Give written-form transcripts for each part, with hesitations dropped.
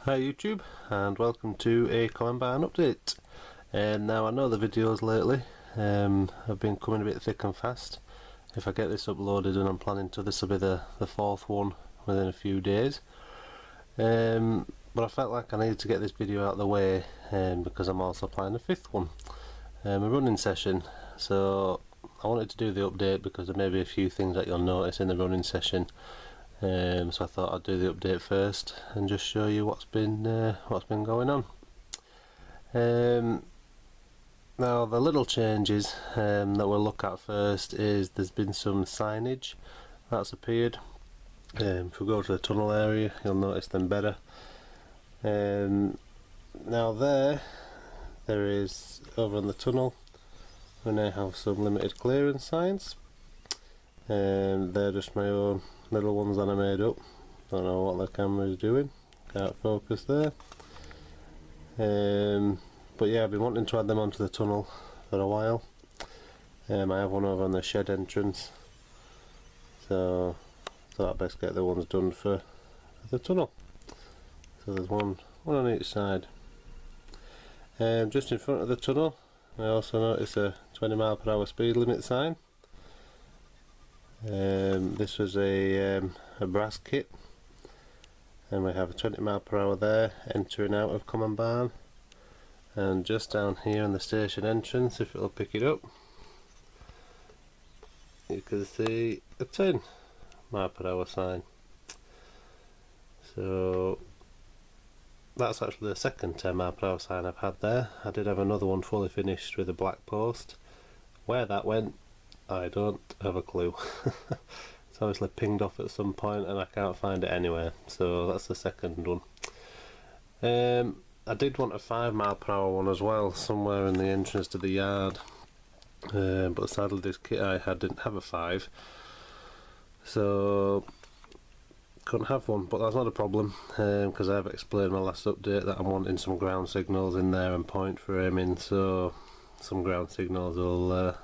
Hi YouTube, and welcome to a Combine update. Now I know the videos lately have been coming a bit thick and fast. If I get this uploaded, and I'm planning to, this will be the fourth one within a few days. But I felt like I needed to get this video out of the way because I'm also planning a fifth one, a running session. So I wanted to do the update because there may be a few things that you'll notice in the running session. So I thought I'd do the update first and just show you what's been going on. Now the little changes that we'll look at first is there's been some signage that's appeared. If we go to the tunnel area, you'll notice them better. Now there is, over in the tunnel, we now have some limited clearance signs. They're just my own little ones that I made up. Don't know what the camera is doing, can't focus there. But yeah, I've been wanting to add them onto the tunnel for a while. I have one over on the shed entrance, so thought I'd best get the ones done for the tunnel. So there's one on each side. Just in front of the tunnel I also noticed a 20 mph speed limit sign. This was a brass kit, and we have a 20 mph there entering out of Common Barn, and just down here in the station entrance, if it'll pick it up, you can see a 10 mph sign. So that's actually the second 10 mph sign I've had there. I did have another one fully finished with a black post. Where that went, I don't have a clue. It's obviously pinged off at some point and I can't find it anywhere, so that's the second one. I did want a 5 mph one as well, somewhere in the entrance to the yard, but sadly this kit I had didn't have a 5, so couldn't have one. But that's not a problem, because I've explained in my last update that I'm wanting some ground signals in there and point framing, so some ground signals will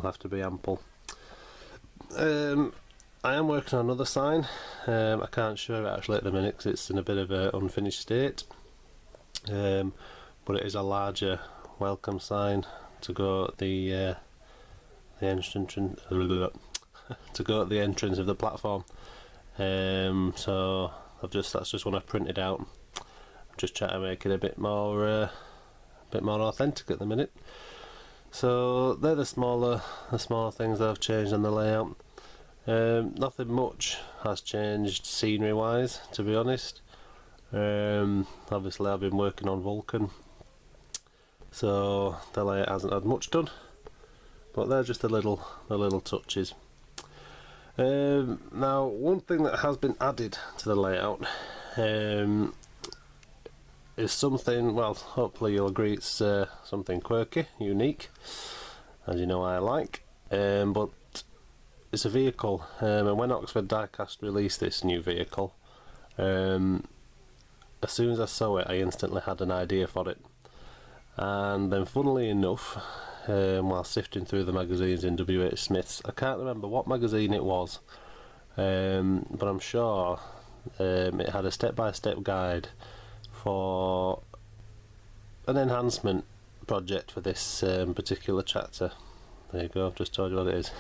have to be ample. I am working on another sign. I can't show it actually at the minute because it's in a bit of an unfinished state, but it is a larger welcome sign to go at the entrance to go at the entrance of the platform. So that's just one I printed out. I'm just trying to make it a bit more authentic at the minute. So they're the smaller things that I've changed on the layout. Nothing much has changed scenery wise, to be honest. Obviously I've been working on Vulcan, so the layout hasn't had much done, but they're just the little touches. Now one thing that has been added to the layout is something, well, hopefully you'll agree it's something quirky, unique, as you know I like, but it's a vehicle, and when Oxford Diecast released this new vehicle, as soon as I saw it I instantly had an idea for it, and then funnily enough, while sifting through the magazines in WH Smith's, I can't remember what magazine it was, but I'm sure it had a step-by-step guide for an enhancement project for this particular tractor. There you go, I've just told you what it is.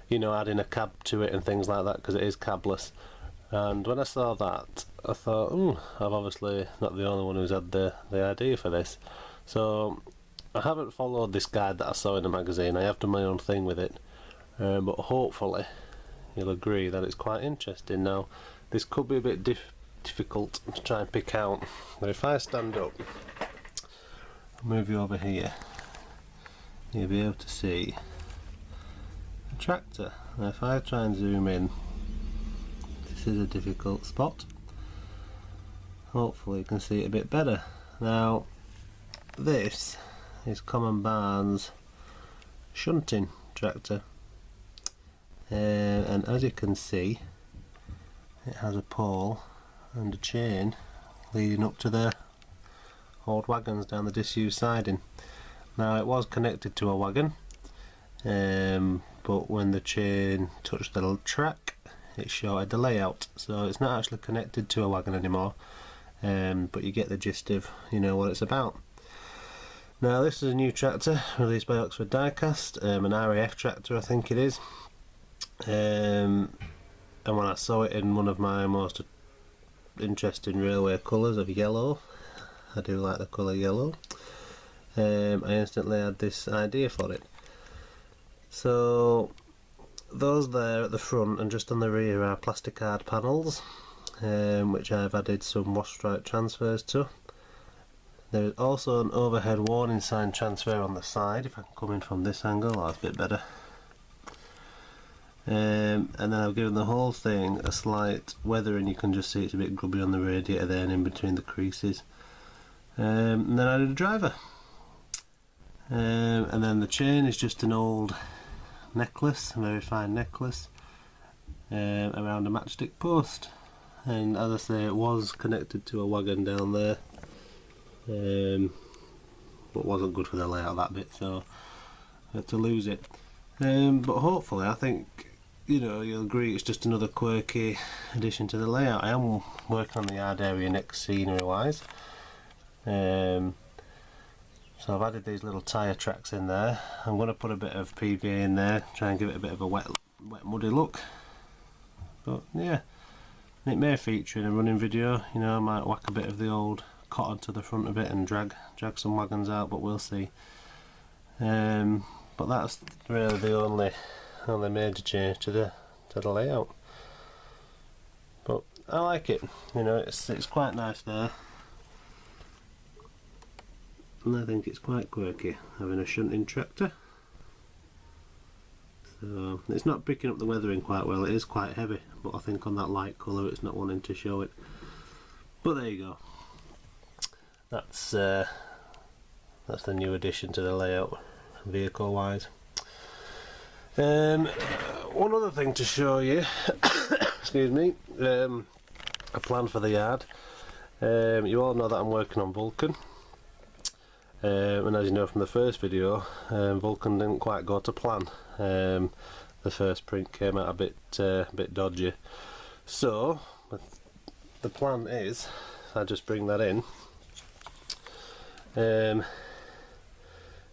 You know, adding a cab to it and things like that, because it is cabless. And when I saw that, I thought, I'm obviously not the only one who's had the idea for this. So I haven't followed this guide that I saw in the magazine. I have done my own thing with it, but hopefully you'll agree that it's quite interesting. Now this could be a bit difficult to try and pick out, but if I stand up, I'll move you over here, you'll be able to see the tractor. Now if I try and zoom in, this is a difficult spot. Hopefully you can see it a bit better. Now this is Common Barn's shunting tractor, and as you can see it has a pole and a chain leading up to the old wagons down the disused siding. Now it was connected to a wagon, but when the chain touched the track it shorted the layout, so it's not actually connected to a wagon anymore, but you get the gist of what it's about. Now this is a new tractor released by Oxford Diecast, an RAF tractor I think it is, and when I saw it in one of my most interesting railway colours of yellow, I do like the colour yellow, I instantly had this idea for it. So those there at the front and just on the rear are plastic hard panels, which I've added some wash stripe transfers to. There is also an overhead warning sign transfer on the side, if I can come in from this angle. That's a bit better. And then I've given the whole thing a slight weathering. You can just see it's a bit grubby on the radiator there and in between the creases. And then I did a driver. And then the chain is just an old necklace, a very fine necklace, around a matchstick post. And as I say, it was connected to a wagon down there, but wasn't good for the layout, that bit, so I had to lose it. But hopefully, I think you'll agree it's just another quirky addition to the layout. I am working on the yard area next, scenery wise. So I've added these little tyre tracks in there. I'm going to put a bit of PVA in there, try and give it a bit of a wet muddy look. But yeah, it may feature in a running video. I might whack a bit of the old cotton to the front of it and drag some wagons out, but we'll see. But that's really the only major change to the layout. But I like it. It's quite nice there. And I think it's quite quirky having a shunting tractor. So it's not picking up the weathering quite well. It is quite heavy, but I think on that light colour it's not wanting to show it. But there you go. That's the new addition to the layout, vehicle wise. One other thing to show you, excuse me, a plan for the yard. You all know that I'm working on Vulcan. And as you know from the first video, Vulcan didn't quite go to plan. The first print came out a bit dodgy. So the plan is, I just bring that in.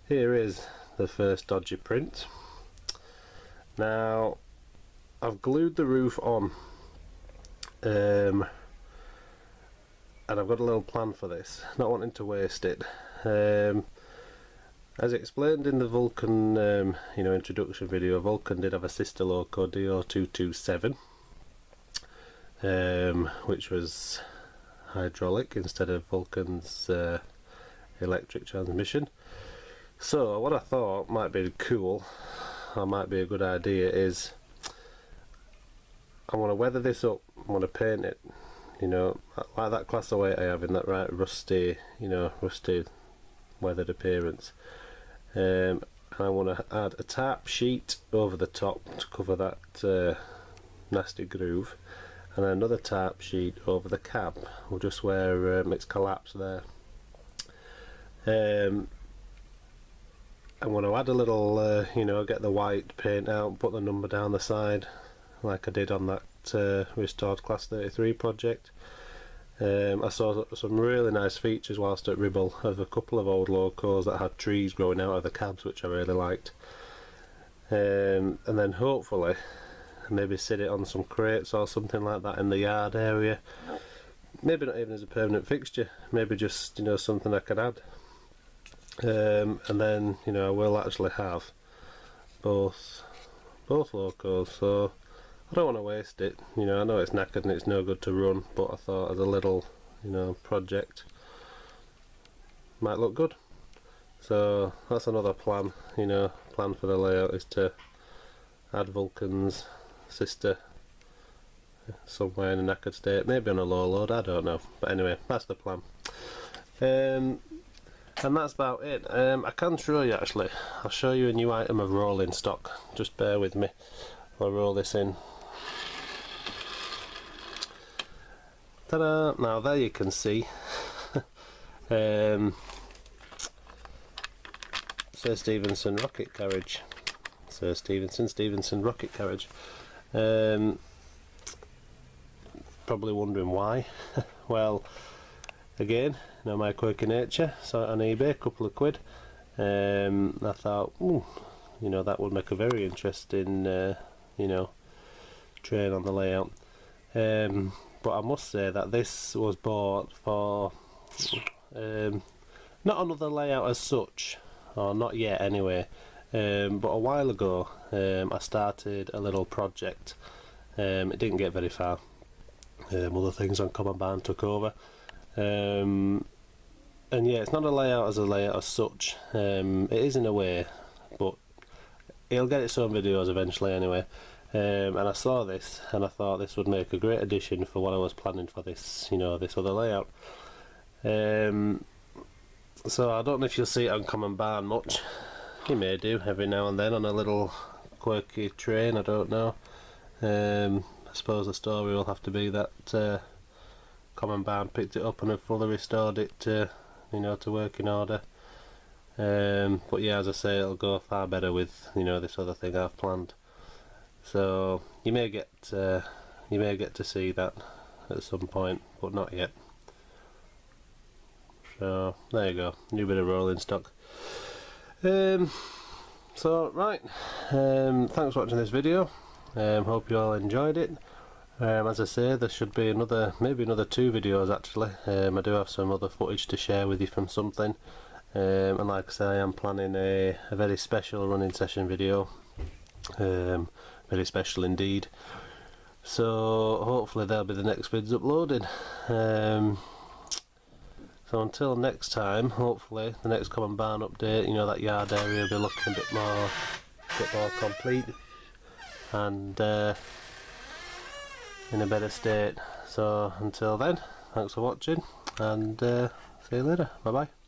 Here is the first dodgy print. Now I've glued the roof on, and I've got a little plan for this, not wanting to waste it. As explained in the Vulcan introduction video, Vulcan did have a sister loco, DO227, which was hydraulic instead of Vulcan's electric transmission. So what I thought might be cool, or might be a good idea, is I want to weather this up, I want to paint it, like that class of 8 I have in that right rusty weathered appearance. And I want to add a tarp sheet over the top to cover that nasty groove, and another tarp sheet over the cab, just where it's collapsed there. I want to add a little, get the white paint out, put the number down the side, like I did on that restored Class 33 project. I saw some really nice features whilst at Ribble of a couple of old locos that had trees growing out of the cabs, which I really liked. And then hopefully maybe sit it on some crates or something like that in the yard area. Maybe not even as a permanent fixture, maybe just something I could add. And then I will actually have both locos, so I don't want to waste it. I know it's knackered and it's no good to run, but I thought as a little project might look good. So that's another plan. Plan for the layout is to add Vulcan's sister somewhere in a knackered state, maybe on a low load, I don't know, but anyway, that's the plan. And that's about it. I can show you, actually, I'll show you a new item of rolling stock, just bear with me. I'll roll this in. Ta-da! Now there you can see Sir Stevenson rocket carriage. Sir Stevenson rocket carriage. probably wondering why. Well, again, you know, my quirky nature, saw it on eBay, a couple of quid. I thought, ooh, you know, that would make a very interesting, you know, train on the layout. But I must say that this was bought for not another layout as such, or not yet anyway, but a while ago I started a little project. It didn't get very far. Other things on Common Barn took over. And yeah, it's not a layout as such. It is in a way, but it'll get its own videos eventually anyway. And I saw this and I thought this would make a great addition for what I was planning for this, you know, this other layout. So I don't know if you'll see it on Common Barn much. You may do every now and then on a little quirky train, I don't know. I suppose the story will have to be that Common Barn picked it up and have fully restored it to, you know, to working order. But yeah, as I say, it'll go far better with, you know, this other thing I've planned. So you may get to see that at some point, but not yet. So there you go, new bit of rolling stock. So right, thanks for watching this video. Hope you all enjoyed it. As I say, there should be maybe another 2 videos actually. I do have some other footage to share with you from something. And like I say, I am planning a very special running session video. Very special indeed. So hopefully they'll be the next vids uploaded. So until next time, hopefully the next Common Barn update, you know, that yard area will be looking a bit more complete and in a better state. So until then, thanks for watching, and see you later. Bye bye.